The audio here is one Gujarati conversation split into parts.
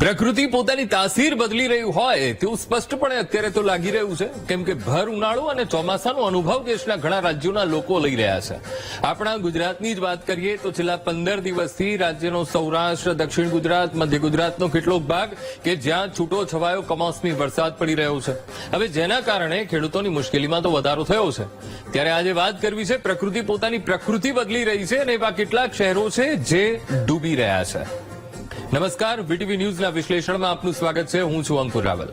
પ્રકૃતિ પોતાની તાસીર બદલી રહ્યું હોય તેવું સ્પષ્ટપણે અત્યારે તો લાગી રહ્યું છે, કેમ કે ભર ઉનાળો અને ચોમાસાનો અનુભવ દેશના ઘણા રાજ્યોના લોકો લઈ રહ્યા છે. આપણા ગુજરાતની જ વાત કરીએ તો છેલ્લા 15 દિવસથી રાજ્યનો સૌરાષ્ટ્ર, દક્ષિણ ગુજરાત, મધ્ય ગુજરાતનો કેટલોક ભાગ કે જ્યાં છૂટો છવાયો કમોસમી વરસાદ પડી રહ્યો છે. હવે જેના કારણે ખેડૂતોની મુશ્કેલીમાં તો વધારો થયો છે. ત્યારે આજે વાત કરવી છે પ્રકૃતિ પોતાની પ્રકૃતિ બદલી રહી છે અને એવા કેટલાક શહેરો છે જે ડૂબી રહ્યા છે. નમસ્કાર, વીટીવી ન્યૂઝના વિશ્લેષણમાં આપનું સ્વાગત છે. હું છું અંકુર રાવલ.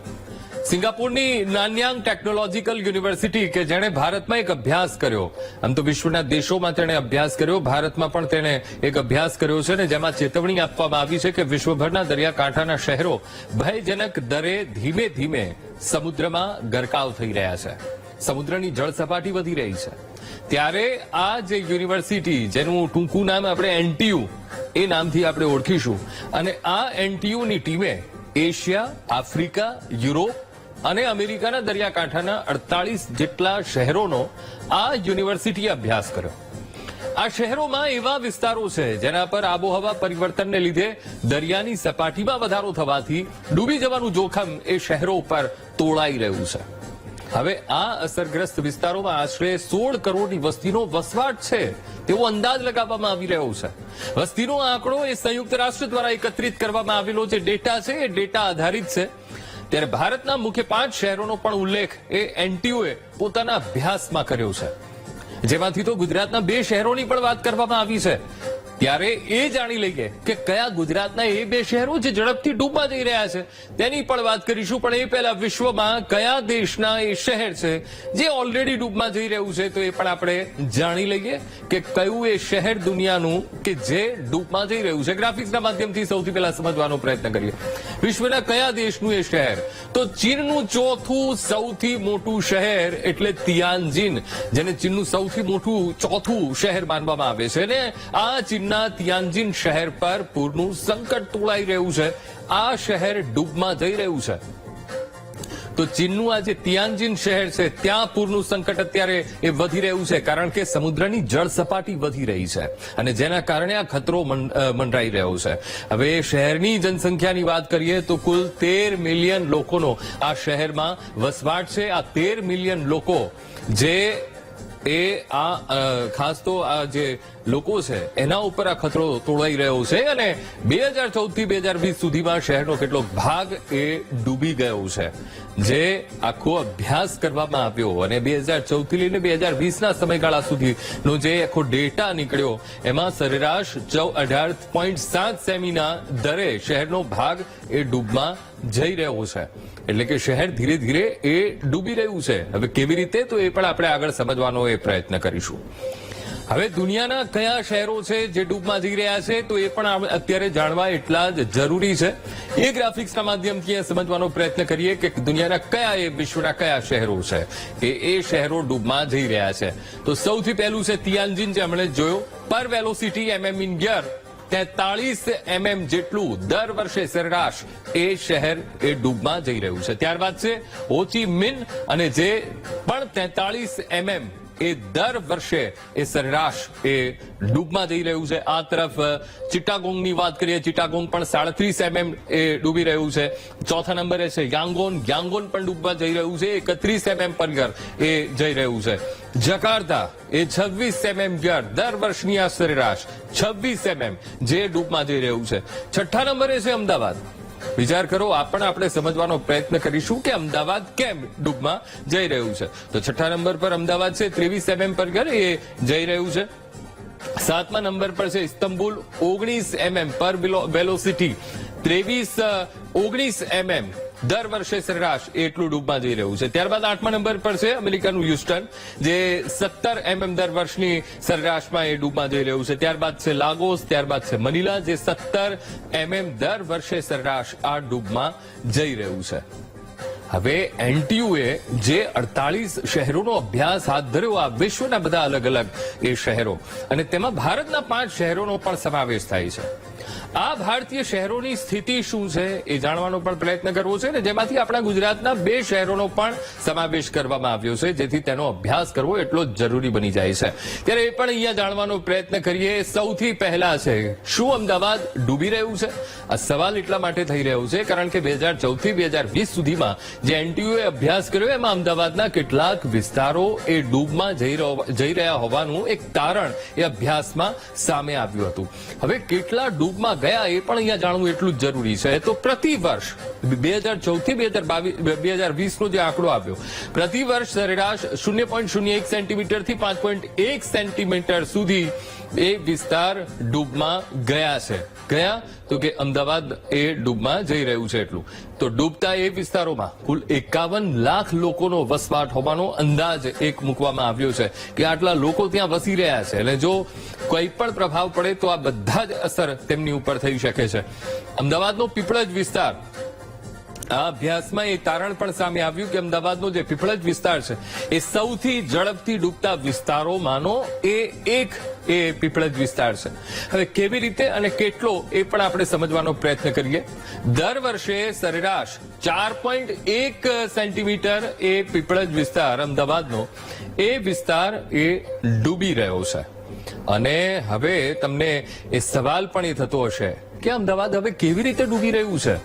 સિંગાપુરની નાન્યાંગ ટેકનોલોજીકલ યુનિવર્સિટી કે જેણે ભારતમાં એક અભ્યાસ કર્યો, આમ તો વિશ્વના દેશોમાં તેણે અભ્યાસ કર્યો, ભારતમાં પણ તેણે એક અભ્યાસ કર્યો છે ને જેમાં ચેતવણી આપવામાં આવી છે કે વિશ્વભરના દરિયાકાંઠાના શહેરો ભયજનક દરે ધીમે ધીમે સમુદ્રમાં ગરકાવ થઈ રહ્યા છે. સમુદ્રની જળ સપાટી વધી રહી છે. ત્યારે આ જે યુનિવર્સિટી, જેનું ટૂંકું નામ આપણે એનટીયુ એ નામથી આપણે ઓળખીશું, અને આ એનટીયુની ટીમે એશિયા, આફ્રિકા, યુરોપ અને અમેરિકાના દરિયાકાંઠાના 48 જેટલા શહેરોનો આ યુનિવર્સિટીએ અભ્યાસ કર્યો. આ શહેરોમાં એવા વિસ્તારો છે જેના પર આબોહવા પરિવર્તનને લીધે દરિયાની સપાટીમાં વધારો થવાથી ડૂબી જવાનું જોખમ એ શહેરો પર તોળાઈ રહ્યું છે. હવે આ અસરગ્રસ્ત વિસ્તારોમાં આશરે 16 કરોડની વસ્તીનો વસવાટ છે તેવો અંદાજ લગાવવામાં આવી રહ્યો છે. વસ્તીનો આંકડો એ સંયુક્ત રાષ્ટ્ર દ્વારા એકત્રિત કરવામાં આવેલો જે ડેટા છે એ ડેટા આધારિત છે. ત્યારે ભારતના મુખ્ય 5 શહેરોનો પણ ઉલ્લેખ એ એનટીયુએ પોતાના અભ્યાસમાં કર્યો છે, જેમાંથી તો ગુજરાતના 2 શહેરોની પણ વાત કરવામાં આવી છે. ત્યારે એ જાણી લઈએ કે કયા ગુજરાતના એ 2 શહેરો જે ઝડપથી ડૂબવા જઈ રહ્યા છે તેની પણ વાત કરીશું. પણ એ પહેલા વિશ્વમાં કયા દેશના એ શહેર છે જે ઓલરેડી ડૂબમાં જઈ રહ્યું છે તો એ પણ આપણે જાણી લઈએ કે કયું એ શહેર દુનિયાનું કે જે ડૂબમાં જઈ રહ્યું છે. ગ્રાફિક્સના માધ્યમથી સૌથી પહેલા સમજવાનો પ્રયત્ન કરીએ. વિશ્વના કયા દેશનું એ શહેર? તો ચીનનું ચોથું સૌથી મોટું શહેર એટલે તિયાનજિન, જેને ચીનનું સૌથી મોટું ચોથું શહેર માનવામાં આવે છે. અને આ ચીનના તિયાનજિન શહેર પર પૂરનું સંકટ તોળાઈ રહ્યું છે. આ શહેર ડૂબમાં જઈ રહ્યું છે. તો ચીનનું આ જે તિયાનજિન શહેર છે ત્યાં પૂરનું સંકટ અત્યારે એ વધી રહ્યું છે, કારણ કે સમુદ્રની જળ સપાટી વધી રહી છે અને જેના કારણે આ ખતરો મંડરાઈ રહ્યો છે. હવે શહેરની જનસંખ્યાની વાત કરીએ તો કુલ 13 મિલિયન લોકોનો આ શહેરમાં વસવાટ છે. આ 13 મિલિયન લોકો જે ખાસ તો આ જે લોકો છે એના ઉપર આ ખતરો તોળાઈ રહ્યો છે. અને 2014 થી 2020 સુધીમાં શહેરનો કેટલોક ભાગ એ ડૂબી ગયો છે, જે આખો અભ્યાસ કરવામાં આવ્યો. અને 2014 થી લઈને 2020ના સમયગાળા સુધીનો જે આખો ડેટા નીકળ્યો એમાં સરેરાશ 18.7 સેમીના દરે શહેરનો ભાગ એ ડૂબમાં જઈ રહ્યો છે. એટલે કે શહેર ધીરે ધીરે એ ડૂબી રહ્યું છે. હવે કેવી રીતે, તો એ પણ આપણે આગળ સમજવાનો એ પ્રયત્ન કરીશું. હવે દુનિયાના કયા શહેરો છે જે ડૂબમાં જઈ રહ્યા છે તો એ પણ અત્યારે જાણવા એટલા જ જરૂરી છે. એ ગ્રાફિક્સના માધ્યમથી સમજવાનો પ્રયત્ન કરીએ કે દુનિયાના કયા એ વિશ્વના કયા શહેરો છે કે એ શહેરો ડૂબમાં જઈ રહ્યા છે. તો સૌથી પહેલું છે તિયાનજિન, જે હમણાં જોયો. પર velocity MM in year 43 mm જેટલું દર વર્ષે સરેરાશ એ શહેર એ ડૂબમાં જઈ રહ્યું છે. ત્યારબાદ છે હો ચી મિન, અને જે પણ 43 mm એ દર વર્ષે એ સરેરાશ એ ડૂબમાં જઈ રહ્યું છે. આ તરફ ચિટાગોંગની વાત કરીએ, ચિટાગોંગ પણ 37 mm એ ડૂબી રહ્યું છે. ચોથા નંબરે છે યાંગોન, યાંગોન પણ ડૂબવા જઈ રહ્યું છે. 31 mm પર યર એ જઈ રહ્યું છે. જકાર્તા એ 26 mm યર દર વર્ષની આ સરેરાશ 26 mm જે ડૂબમાં જઈ રહ્યું છે. છઠ્ઠા નંબરે છે અમદાવાદ. વિચાર કરો, આ પણ આપણે સમજવાનો પ્રયત્ન કરીશું કે અમદાવાદ કેમ ડૂબમાં જઈ રહ્યું છે. તો છઠ્ઠા નંબર પર અમદાવાદ છે, 23 mm પર એ જઈ રહ્યું છે. 7મા નંબર પર છે ઇસ્તંબુલ, 19 mm પર વેલોસિટી, 19 mm દર વર્ષે સરેરાશ એટલું ડૂબમાં જઈ રહ્યું છે. ત્યારબાદ 8મા નંબર પર છે અમેરિકાનું હ્યુસ્ટન, જે 17 mm દર વર્ષની સરેરાશમાં એ ડૂબમાં જઈ રહ્યું છે. ત્યારબાદ છે લાગોસ, ત્યારબાદ છે મનીલા, જે 17 mm દર વર્ષે સરેરાશ આ ડૂબમાં જઈ રહ્યું છે. હવે એનટીયુએ જે 48 શહેરોનો અભ્યાસ હાથ ધર્યો, આ વિશ્વના બધા અલગ અલગ એ શહેરો, અને તેમાં ભારતના 5 શહેરોનો પણ સમાવેશ થાય છે. આ ભારતીય શહેરોની સ્થિતિ શું છે એ જાણવાનો પણ પ્રયત્ન કરવો છે, ને જેમાંથી આપણા ગુજરાતના 2 શહેરોનો પણ સમાવેશ કરવામાં આવ્યો છે, જેથી તેનો અભ્યાસ કરવો એટલો જ જરૂરી બની જાય છે. ત્યારે એ પણ અહીંયા જાણવાનો પ્રયત્ન કરીએ. સૌથી પહેલા છે, શું અમદાવાદ ડૂબી રહ્યું છે? આ સવાલ એટલા માટે થઈ રહ્યો છે કારણ કે 2014 થી 2020 સુધીમાં જે એનટીયુએ અભ્યાસ કર્યો એમાં અમદાવાદના કેટલાક વિસ્તારો એ ડૂબમાં જઈ રહ્યા હોવાનું એક તારણ એ અભ્યાસમાં સામે આવ્યું હતું. હવે કેટલા ડૂબમાં ગયા એ પણ અહીંયા જાણવું એટલું જ જરૂરી છે. તો પ્રતિ વર્ષ 2014 થી 2020 નો જે આંકડો આવ્યો, પ્રતિ વર્ષ સરેરાશ 0.01 સેન્ટીમીટર થી 5.1 સેન્ટીમીટર સુધી એ વિસ્તાર ડૂબમાં ગયા છે. ગયા તો કે અમદાવાદ એ ડૂબમાં જઈ રહ્યું છે એટલું. તો ડૂબતા એ વિસ્તારોમાં કુલ 51 લાખ લોકોનો વસવાટ હોવાનો અંદાજ એક મૂકવામાં આવ્યો છે કે આટલા લોકો ત્યાં વસી રહ્યા છે, અને જો કોઈ પણ પ્રભાવ પડે તો આ બધા જ અસર તેમની ઉપર થઈ શકે છે. અમદાવાદનો પીપળજ વિસ્તાર, આ અભ્યાસમાં એ તારણ પણ સામે આવ્યું કે અમદાવાદનો જે પીપળજ વિસ્તાર છે એ સૌથી ઝડપથી ડૂબતા વિસ્તારોમાંનો એક પીપળજ વિસ્તાર છે. હવે કેવી રીતે અને કેટલો એ પણ આપણે સમજવાનો પ્રયત્ન કરીએ. દર વર્ષે સરેરાશ 4.1 સેન્ટીમીટર એ પીપળજ વિસ્તાર અમદાવાદનો એ વિસ્તાર એ ડૂબી રહ્યો છે. અને હવે તમને એ સવાલ પણ એ થતો હશે કે અમદાવાદ હવે કેવી રીતે ડૂબી રહ્યું છે?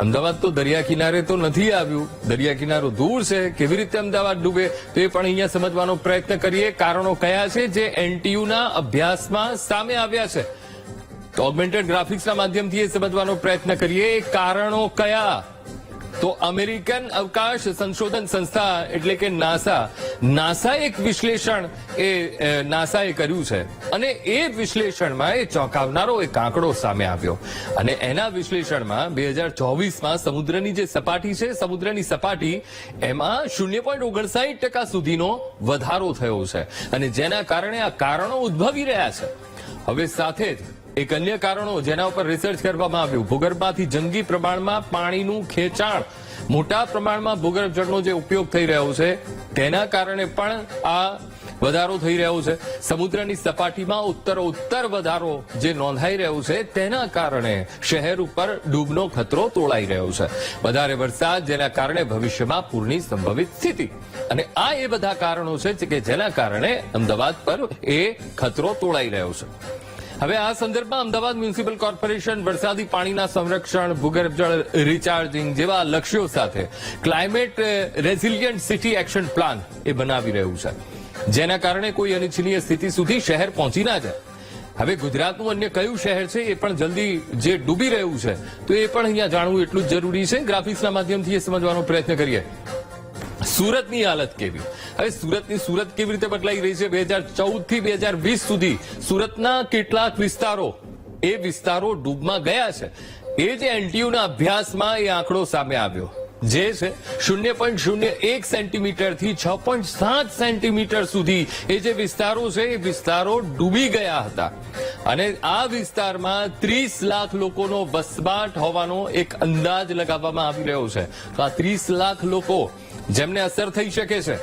અમદાવાદ તો દરિયા કિનારે તો નથી આવ્યું, દરિયા કિનારો દૂર છે, કેવી રીતે અમદાવાદ ડૂબે? તો એ પણ અહીંયા સમજવાનો પ્રયત્ન કરીએ. કારણો કયા છે જે એનટીયુના અભ્યાસમાં સામે આવ્યા છે? તો ઓગમેન્ટેડ ગ્રાફિક્સના માધ્યમથી એ સમજવાનો પ્રયત્ન કરીએ. કારણો કયા? તો અમેરિકન અવકાશ સંશોધન સંસ્થા એટલે કે નાસા એક વિશ્લેષણ નાસાએ કર્યું છે, અને એ વિશ્લેષણમાં એ ચોંકાવનારો એક આંકડો સામે આવ્યો. અને એના વિશ્લેષણમાં 2024માં સમુદ્રની જે સપાટી છે, સમુદ્રની સપાટી એમાં 0.59% સુધીનો વધારો થયો છે, અને જેના કારણે આ કારણો ઉદ્ભવી રહ્યા છે. હવે સાથે જ એક અન્ય કારણો જેના ઉપર રિસર્ચ કરવામાં આવ્યું, ભૂગર્ભમાંથી જંગી પ્રમાણમાં પાણીનું ખેંચાણ, મોટા પ્રમાણમાં ભૂગર્ભ જળનો જે ઉપયોગ થઈ રહ્યો છે તેના કારણે પણ આ વધારો થઈ રહ્યો છે. સમુદ્રની સપાટીમાં ઉત્તરોત્તર વધારો જે નોંધાઈ રહ્યો છે તેના કારણે શહેર ઉપર ડૂબનો ખતરો તોળાઈ રહ્યો છે. વધારે વરસાદ જેના કારણે ભવિષ્યમાં પૂરની સંભવિત સ્થિતિ, અને આ એ બધા કારણો છે કે જેના કારણે અમદાવાદ પર એ ખતરો તોળાઈ રહ્યો છે. હવે આ સંદર્ભમાં અમદાવાદ મ્યુનિસિપલ કોર્પોરેશન વરસાદી પાણીના સંરક્ષણ, ભૂગર્ભ જળ રિચાર્જિંગ જેવા લક્ષ્યો સાથે climate resilient city action plan એ બનાવી રહ્યું છે, જેના કારણે કોઈ અનિચ્છનીય સ્થિતિ સુધી શહેર પહોંચી ના જાય. હવે ગુજરાતનું અન્ય કયું શહેર છે એ પણ જલ્દી જે ડૂબી રહ્યું છે તો એ પણ અહીંયા જાણવું એટલું જ જરૂરી છે. ગ્રાફિક્સના માધ્યમથી એ સમજવાનો પ્રયત્ન કરીએ. સુરતની હાલત કેવી? હવે સુરત કેવી રીતે બદલાઈ રહી છે? 2014 થી 2020 સુધી સુરતના કેટલાક વિસ્તારો ડૂબમાં ગયા છે. એ જે એનટીયુના અભ્યાસમાં એ આંકડો સામે આવ્યો, જે છે 0.01 સેન્ટીમીટર થી 6.7 સેન્ટીમીટર સુધી એ જે વિસ્તારો છે એ વિસ્તારો ડૂબી ગયા હતા. અને આ વિસ્તારમાં 30 લાખ લોકોનો વસવાટ હોવાનો એક અંદાજ લગાવવામાં આવી રહ્યો છે. તો આ 30 લાખ લોકો જેમને અસર થઈ શકે છે.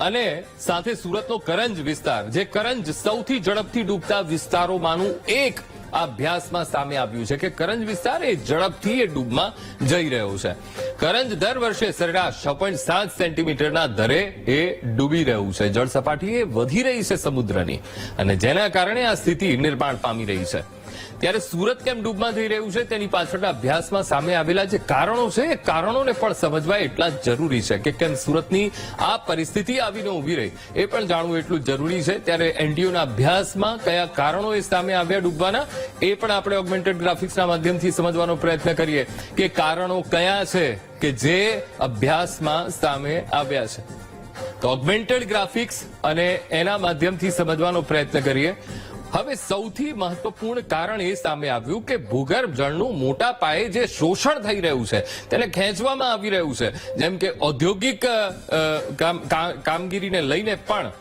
અને સાથે સુરતનો કરંજ વિસ્તાર, જે કરંજ સૌથી ઝડપથી ડૂબતા વિસ્તારોમાંનું એક આ અભ્યાસમાં સામે આવ્યું છે કે કરંજ વિસ્તાર એ ઝડપથી એ ડૂબમાં જઈ રહ્યો છે. કરંજ દર વર્ષે સરેરાશ 6.7 સેન્ટીમીટરના દરે એ ડૂબી રહ્યું છે. જળ સપાટી એ વધી રહી છે સમુદ્રની, અને જેના કારણે આ સ્થિતિ નિર્માણ પામી રહી છે. ત્યારે સુરત કેમ ડૂબમાં જઈ રહ્યું છે તેની પાછળના અભ્યાસમાં સામે આવેલા જે કારણો છે એ કારણોને પણ સમજવા એટલા જ જરૂરી છે કે કેમ સુરતની આ પરિસ્થિતિ આવીને ઉભી રહી એ પણ જાણવું એટલું જ જરૂરી છે. ત્યારે એનટીયુના અભ્યાસમાં કયા કારણો એ સામે આવ્યા ડૂબવાના એ પણ આપણે ઓગમેન્ટેડ ગ્રાફિક્સના માધ્યમથી સમજવાનો પ્રયત્ન કરીએ કે કારણો કયા છે કે જે અભ્યાસમાં સામે આવ્યા છે. તો ઓગમેન્ટેડ ગ્રાફિક્સ અને એના માધ્યમથી સમજવાનો પ્રયત્ન કરીએ. હવે સૌથી મહત્વપૂર્ણ કારણ એ સામે આવ્યું કે ભૂગર્ભ જળનું મોટા પાયે જે શોષણ થઈ રહ્યું છે, તેને ખેંચવામાં આવી રહ્યું છે. જેમ કે ઔદ્યોગિક કામગીરીને લઈને પણ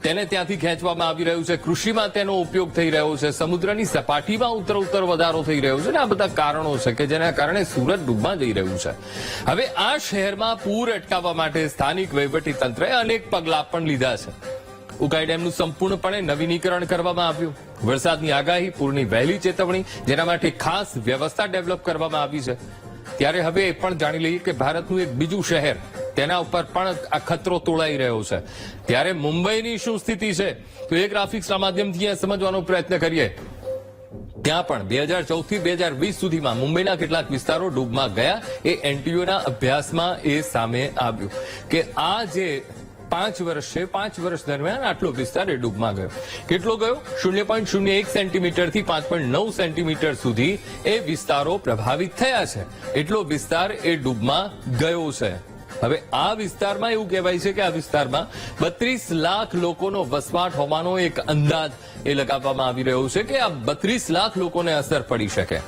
તેને ત્યાંથી ખેંચવામાં આવી રહ્યું છે, કૃષિમાં તેનો ઉપયોગ થઈ રહ્યો છે, સમુદ્રની સપાટીમાં ઉત્તરોત્તર વધારો થઈ રહ્યો છે, ને આ બધા કારણો છે કે જેના કારણે સુરત ડૂબમાં જઈ રહ્યું છે. હવે આ શહેરમાં પૂર અટકાવવા માટે સ્થાનિક વહીવટીતંત્રએ અનેક પગલાં પણ લીધા છે. ઉકાઈ ડેમનું સંપૂર્ણપણે નવીનીકરણ કરવામાં આવ્યું, વરસાદની આગાહી, પૂરની વહેલી ચેતવણી, જેના માટે ખાસ વ્યવસ્થા ડેવલપ કરવામાં આવી છે. ત્યારે હવે એ પણ જાણી લઈએ કે ભારતનું એક બીજું શહેર, તેના ઉપર પણ આ ખતરો તોળાઈ રહ્યો છે. ત્યારે મુંબઈની શું સ્થિતિ છે, તો એ ગ્રાફિક્સના માધ્યમથી સમજવાનો પ્રયત્ન કરીએ. ત્યાં પણ 2014 થી 2020 સુધીમાં મુંબઈના કેટલાક વિસ્તારો ડૂબમાં ગયા. એ એનટીયુના અભ્યાસમાં એ સામે આવ્યું કે આ જે 5 વર્ષ છે, 5 વર્ષ દરમિયાન આટલો વિસ્તાર એ ડૂબમાં ગયો. કેટલો ગયો? 0.01 સેન્ટીમીટરથી 5.9 સેન્ટીમીટર સુધી એ વિસ્તારો પ્રભાવિત થયા છે. એટલો વિસ્તાર એ ડૂબમાં ગયો છે. હવે આ વિસ્તારમાં એવું કહેવાય છે કે આ વિસ્તારમાં 32 લાખ લોકોનો વસવાટ હોવાનો એક અંદાજ એ લગાવવામાં આવી રહ્યો છે કે આ 32 લાખ લોકોને અસર પડી શકે.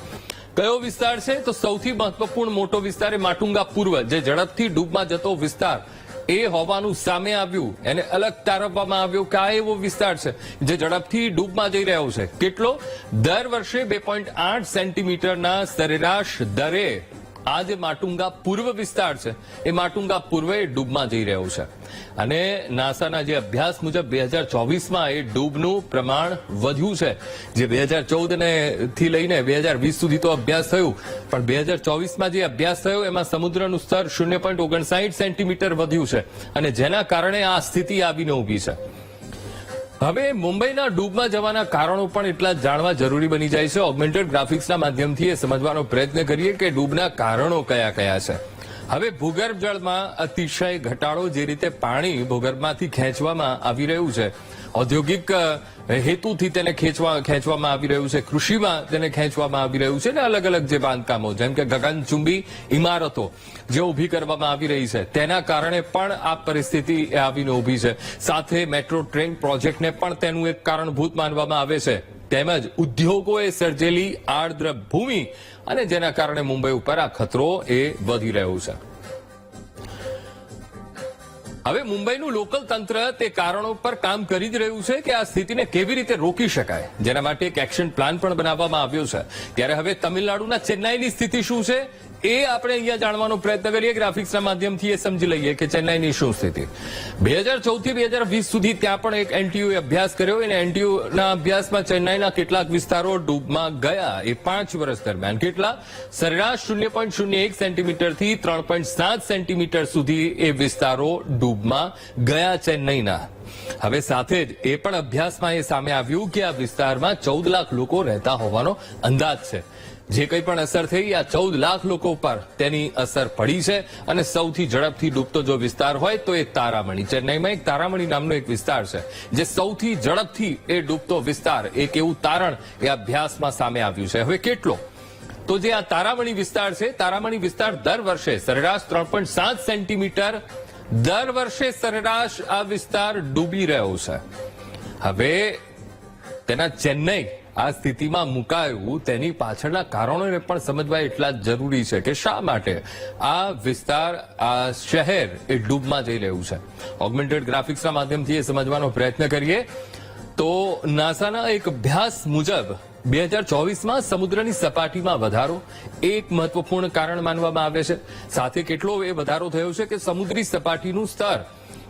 કયો વિસ્તાર છે? તો સૌથી મહત્વપૂર્ણ મોટો વિસ્તાર એ માટુંગા પૂર્વ, જે ઝડપથી ડૂબમાં જતો વિસ્તાર એ હોવાનું સામે આવ્યું. એને અલગ તારવવામાં આવ્યો કે આ એવો વિસ્તાર છે જે ઝડપથી ડૂબમાં જઈ રહ્યો છે. કેટલો? દર વર્ષે 2.8 સેન્ટીમીટરના સરેરાશ દરે આ જે માટુંગા પૂર્વ વિસ્તાર છે એ માટુંગા પૂર્વે ડૂબમાં જઈ રહ્યો છે. અને નાસાના જે અભ્યાસ મુજબ 2024માં એ ડૂબનું પ્રમાણ વધ્યું છે. જે 2014 થી લઈને 2020 સુધી તો અભ્યાસ થયું, પણ 2024માં જે અભ્યાસ થયો એમાં સમુદ્રનું સ્તર 0.59 સેન્ટીમીટર વધ્યું છે, અને જેના કારણે આ સ્થિતિ આવીને ઊભી છે. હવે મુંબઈના ડૂબમાં જવાના કારણો પણ એટલા જ જાણવા જરૂરી બની જાય છે. ઓગમેન્ટેડ ગ્રાફિક્સના માધ્યમથી એ સમજવાનો પ્રયત્ન કરીએ કે ડૂબના કારણો કયા કયા છે. હવે ભૂગર્ભ જળમાં અતિશય ઘટાડો, જે રીતે પાણી ભૂગર્ભમાંથી ખેંચવામાં આવી રહ્યું છે, ઔદ્યોગિક હેતુથી તેને ખેંચવામાં આવી રહ્યું છે, કૃષિમાં તેને ખેંચવામાં આવી રહ્યું છે, ને અલગ અલગ જે બાંધકામો જેમ કે ગગનચુંબી ઇમારતો જે ઊભી કરવામાં આવી રહી છે, તેના કારણે પણ આ પરિસ્થિતિ આવીને ઊભી છે. સાથે મેટ્રો ટ્રેન પ્રોજેક્ટને પણ તેનું એક કારણભૂત માનવામાં આવે છે. તેમજ ઉદ્યોગોએ સર્જેલી આર્દ્ર ભૂમિ, અને જેના કારણે મુંબઈ ઉપર આ ખતરો એ વધી રહ્યો છે. હવે મુંબઈનું લોકલ તંત્ર તે કારણો પર કામ કરી જ રહ્યું છે કે આ સ્થિતિને કેવી રીતે રોકી શકાય, જેના માટે એક એક્શન પ્લાન પણ બનાવવામાં આવ્યો છે. ત્યારે હવે તમિલનાડુના ચેન્નાઈની સ્થિતિ શું છે એ આપણે અહીંયા જાણવાનો પ્રયત્ન કરીએ. ગ્રાફિક્સના માધ્યમથી એ સમજી લઈએ કે ચેન્નાઈની શું સ્થિતિ. 2014 થી 2020 સુધી ત્યાં પણ એક એનટીયુએ અભ્યાસ કર્યો, અને એનટીયુના અભ્યાસમાં ચેન્નાઈના કેટલાક વિસ્તારો ડૂબમાં ગયા. એ 5 વર્ષ દરમિયાન કેટલા? સરેરાશ 0.01 સેન્ટીમીટરથી 3.7 સેન્ટીમીટર સુધી એ વિસ્તારો ડૂબમાં ગયા ચેન્નાઈના. હવે સાથે જ એ પણ અભ્યાસમાં એ સામે આવ્યું કે આ વિસ્તારમાં 14 લાખ લોકો રહેતા હોવાનો અંદાજ છે. જે કંઈ પણ અસર થઈ, આ 14 લાખ લોકો પર તેની અસર પડી છે. અને સૌથી ઝડપથી ડૂબતો જો વિસ્તાર હોય તો એ તારામણી. ચેન્નાઈમાં એક તારામણી નામનો એક વિસ્તાર છે જે સૌથી ઝડપથી એ ડૂબતો વિસ્તાર, એક એવું તારણ એ અભ્યાસમાં સામે આવ્યું છે. હવે કેટલો? તો જે આ તારામણી વિસ્તાર છે, તારામણી વિસ્તાર દર વર્ષે સરેરાશ 3.7 સેન્ટીમીટર દર વર્ષે સરેરાશ આ વિસ્તાર ડૂબી રહ્યો છે. હવે તેના ચેન્નઈ આ સ્થિતિમાં મુકાયું, તેની પાછળના કારણોને પણ સમજવા એટલા જ જરૂરી છે કે શા માટે આ વિસ્તાર, આ શહેર એ ડૂબમાં જઈ રહ્યું છે. ઓગમેન્ટેડ ગ્રાફિક્સના માધ્યમથી એ સમજવાનો પ્રયત્ન કરીએ તો નાસાના એક અભ્યાસ મુજબ 2024માં સમુદ્રની સપાટીમાં વધારો એક મહત્વપૂર્ણ કારણ માનવામાં આવે છે. સાથે કેટલો એ વધારો થયો છે કે સમુદ્રી સપાટીનું સ્તર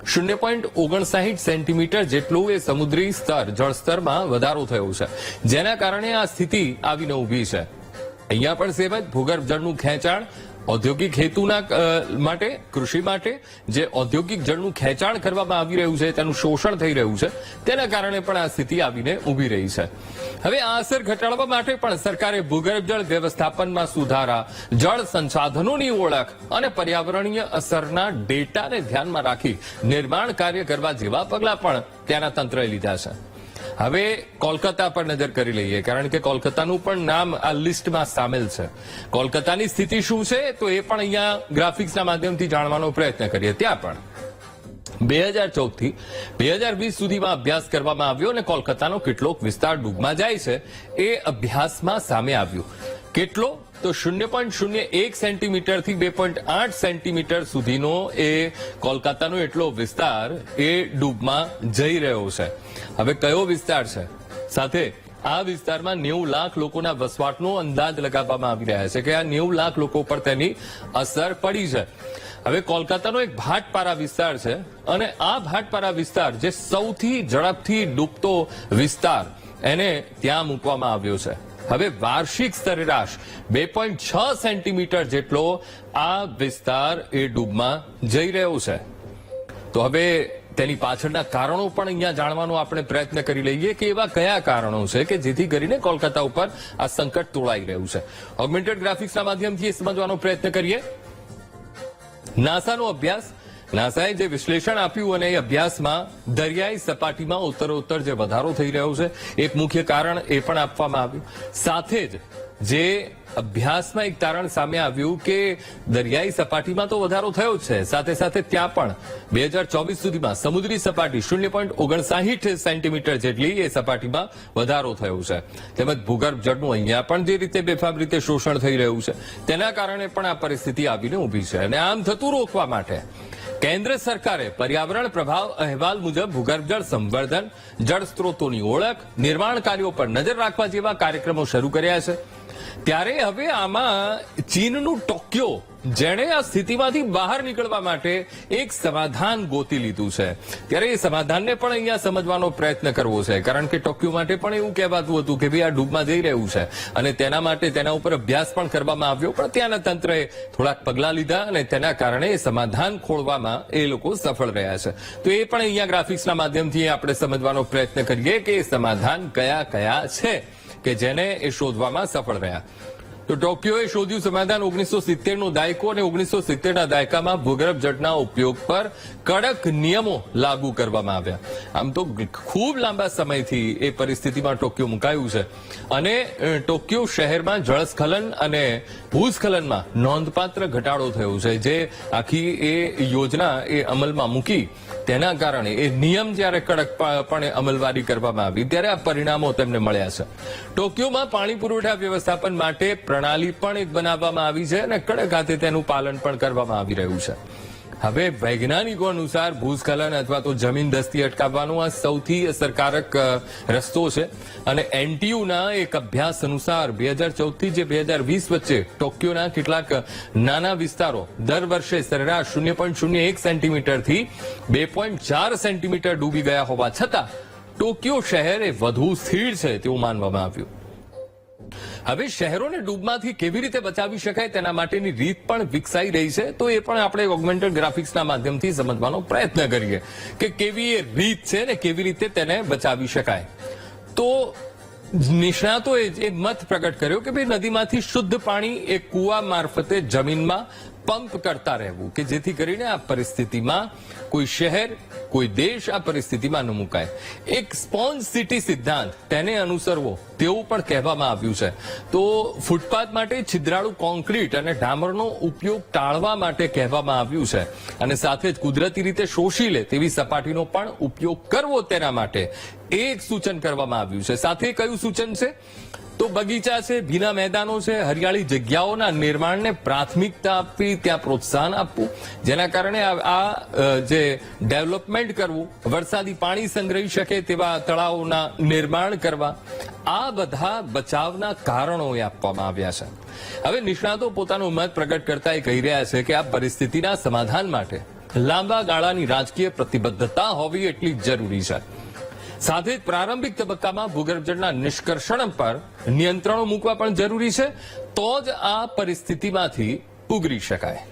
0.59 સેન્ટીમીટર જેટલું એ સમુદ્રી સ્તર, જળસ્તરમાં વધારો થયો છે, જેના કારણે આ સ્થિતિ આવીને ઊભી છે. અહીંયા પણ સેમ જ ભૂગર્ભ જળનું ખેંચાણ ઔદ્યોગિક હેતુના માટે, કૃષિ માટે જે ઔદ્યોગિક જળનું ખેંચાણ કરવામાં આવી રહ્યું છે, તેનું શોષણ થઈ રહ્યું છે, તેના કારણે પણ આ સ્થિતિ આવીને ઊભી રહી છે. હવે આ અસર ઘટાડવા માટે પણ સરકારે ભૂગર્ભ જળ વ્યવસ્થાપનમાં સુધારા, જળ સંસાધનોની ઓળખ અને પર્યાવરણીય અસરના ડેટાને ધ્યાનમાં રાખી નિર્માણ કાર્ય કરવા જેવા પગલાં પણ ત્યાંના તંત્રએ લીધા છે. હવે કોલકાતા પર નજર કરી લઈએ, કારણ કે કોલકાતાનું પણ નામ આ લિસ્ટમાં સામેલ છે. કોલકાતાની સ્થિતિ શું છે તો એ પણ અહીંયા ગ્રાફિક્સના માધ્યમથી જાણવાનો પ્રયત્ન કરીએ. ત્યાં પણ 2014 થી 2020 સુધીમાં અભ્યાસ કરવામાં આવ્યો, અને કોલકાતાનો કેટલોક વિસ્તાર ડૂબમાં જાય છે એ અભ્યાસમાં સામે આવ્યું. કેટલો? તો 0.01 સેન્ટીમીટરથી 2.8 સેન્ટીમીટર સુધીનો એ કોલકાતાનો એટલો વિસ્તાર એ ડૂબમાં જઈ રહ્યો છે. હવે કયો વિસ્તાર છે? સાથે આ વિસ્તારમાં 90 લાખ લોકોના વસવાટનો અંદાજ લગાવવામાં આવી રહ્યા છે કે આ 90 લાખ લોકો પર તેની અસર પડી છે. હવે કોલકાતાનો એક ભાટપારા વિસ્તાર છે અને આ ભાટપારા વિસ્તાર જે સૌથી ઝડપથી ડૂબતો વિસ્તાર એને ત્યાં મૂકવામાં આવ્યો છે. હવે વાર્ષિક સરેરાશ 2.6 સેન્ટીમીટર જેટલો આ વિસ્તાર એ ડૂબમાં જઈ રહ્યો છે. તો હવે તેની પાછળના કારણો પણ અહીંયા જાણવાનો આપણે પ્રયત્ન કરી લઈએ કે એવા કયા કારણો છે કે જેથી કરીને કોલકાતા ઉપર આ સંકટ તોળાઈ રહ્યું છે. ઓગમેન્ટેડ ગ્રાફિક્સના માધ્યમથી સમજવાનો પ્રયત્ન કરીએ. નાસાનો અભ્યાસ, નાસાએ જે વિશ્લેષણ આપ્યું અને એ અભ્યાસમાં દરિયાઈ સપાટીમાં ઉત્તરોત્તર જે વધારો થઈ રહ્યો છે એક મુખ્ય કારણ એ પણ આપવામાં આવ્યું. સાથે જ જે અભ્યાસમાં એક તારણ સામે આવ્યું કે દરિયાઈ સપાટીમાં તો વધારો થયો જ છે, સાથે સાથે ત્યાં પણ 2024 સુધીમાં સમુદ્રી સપાટી 0.59 સેન્ટીમીટર જેટલી એ સપાટીમાં વધારો થયો છે. તેમજ ભૂગર્ભ જળનું અહીંયા પણ જે રીતે બેફામ રીતે શોષણ થઈ રહ્યું છે તેના કારણે પણ આ પરિસ્થિતિ આવીને ઉભી છે. અને આમ થતું રોકવા માટે કેન્દ્ર સરકારે પર્યાવરણ પ્રભાવ અહેવાલ મુજબ ભૂગર્ભજળ સંવર્ધન, જળ સ્ત્રોતોની ઓળખ, નિર્માણ કાર્યો પર નજર રાખવા જેવા કાર્યક્રમો શરૂ કર્યા છે. ત્યારે હવે આમાં ચીનનું ટોક્યો જેણે આ સ્થિતિમાંથી બહાર નીકળવા માટે એક સમાધાન ગોતી લીધું છે. ત્યારે એ સમાધાનને પણ અહીંયા સમજવાનો પ્રયત્ન કરવો છે, કારણ કે ટોક્યો માટે પણ એવું કહેવાતું હતું કે ભાઈ આ ડૂબમાં જઈ રહ્યું છે અને તેના માટે તેના ઉપર અભ્યાસ પણ કરવામાં આવ્યો, પણ ત્યાંના તંત્રએ થોડાક પગલાં લીધા અને તેના કારણે એ સમાધાન ખોળવામાં એ લોકો સફળ રહ્યા છે. તો એ પણ અહીંયા ગ્રાફિક્સના માધ્યમથી આપણે સમજવાનો પ્રયત્ન કરીએ કે એ સમાધાન કયા કયા છે કે જેને એ શોધવામાં સફળ રહ્યા. તો ટોક્યોએ શોધ્યું સમાધાન 1970નો દાયકો અને 1970ના દાયકામાં ભૂગર્ભ જળના ઉપયોગ પર કડક નિયમો લાગુ કરવામાં આવ્યા. આમ તો ખૂબ લાંબા સમયથી એ પરિસ્થિતિમાં ટોક્યો મુકાયું છે અને ટોક્યો શહેરમાં જળસ્ખલન અને ભૂસ્ખલનમાં નોંધપાત્ર ઘટાડો થયો છે. જે આખી એ યોજના એ અમલમાં મૂકી તેના કારણે એ નિયમ જ્યારે કડકપણે અમલવારી કરવામાં આવી ત્યારે આ પરિણામો તેમને મળ્યા છે. ટોક્યોમાં પાણી પુરવઠા વ્યવસ્થાપન માટે પ્રણાલી પણ એક બનાવવામાં આવી છે અને કડક હાથે તેનું પાલન પણ કરવામાં આવી રહ્યું છે. હવે વૈજ્ઞાનિકો અનુસાર ભૂસ્ખલન અથવા તો જમીન દસ્તી અટકાવવાનો આ સૌથી અસરકારક રસ્તો છે અને એનટીયુના એક અભ્યાસ અનુસાર 2014 થી જે 2020 વચ્ચે ટોક્યોના કેટલાક નાના વિસ્તારો દર વર્ષે સરેરાશ 0.01 સેન્ટીમીટરથી 2.4 સેન્ટીમીટર ડૂબી ગયા હોવા છતાં ટોક્યો શહેર એ વધુ સ્થિર છે તેવું માનવામાં આવ્યું. હવે શહેરોને ડૂબમાંથી કેવી રીતે બચાવી શકાય તેના માટેની રીત પણ વિકસાઈ રહી છે. તો એ પણ આપણે ઓગમેન્ટેડ ગ્રાફિક્સના માધ્યમથી સમજવાનો પ્રયત્ન કરીએ કે કેવી એ રીત છે ને કેવી રીતે તેને બચાવી શકાય. તો નિષ્ણાતોએ એ મત પ્રગટ કર્યો કે ભાઈ નદીમાંથી શુદ્ધ પાણી એ કુવા મારફતે જમીનમાં પંપ કરતા રહેવું કે જેથી કરીને આ પરિસ્થિતિમાં કોઈ શહેર કોઈ દેશ આ પરિસ્થિતિમાં ન મુકાય. એક સ્પોન્જ સિટી સિદ્ધાંત તેને અનુસરવો તેવું પણ કહેવામાં આવ્યું છે. તો ફૂટપાથ માટે છિદ્રાળુ કોન્ક્રીટ અને ડામરનો ઉપયોગ ટાળવા માટે કહેવામાં આવ્યું છે અને સાથે જ કુદરતી રીતે શોષી લે તેવી સપાટીનો પણ ઉપયોગ કરવો તેના માટે એક સૂચન કરવામાં આવ્યું છે. સાથે કયું સૂચન છે? તો બગીચા છે, ભીના મેદાનો છે, હરિયાળી જગ્યાઓના નિર્માણને પ્રાથમિકતા આપવી, ત્યાં પ્રોત્સાહન આપવું, જેના કારણે આ જે ડેવલપમેન્ટ કરવું, વરસાદી પાણી સંગ્રહી શકે તેવા તળાવોના નિર્માણ કરવા, આ બધા બચાવના કારણો આપવામાં આવ્યા છે. હવે નિષ્ણાતો પોતાનું મત પ્રગટ કરતા એ કહી રહ્યા છે કે આ પરિસ્થિતિના સમાધાન માટે લાંબા ગાળાની રાજકીય પ્રતિબદ્ધતા હોવી એટલી જરૂરી છે. સાથે જ પ્રારંભિક તબક્કામાં ભૂગર્ભજળના નિષ્કર્ષણ પર નિયંત્રણો મૂકવા પણ જરૂરી છે. તો જ આ પરિસ્થિતિમાંથી ઉગરી શકાય.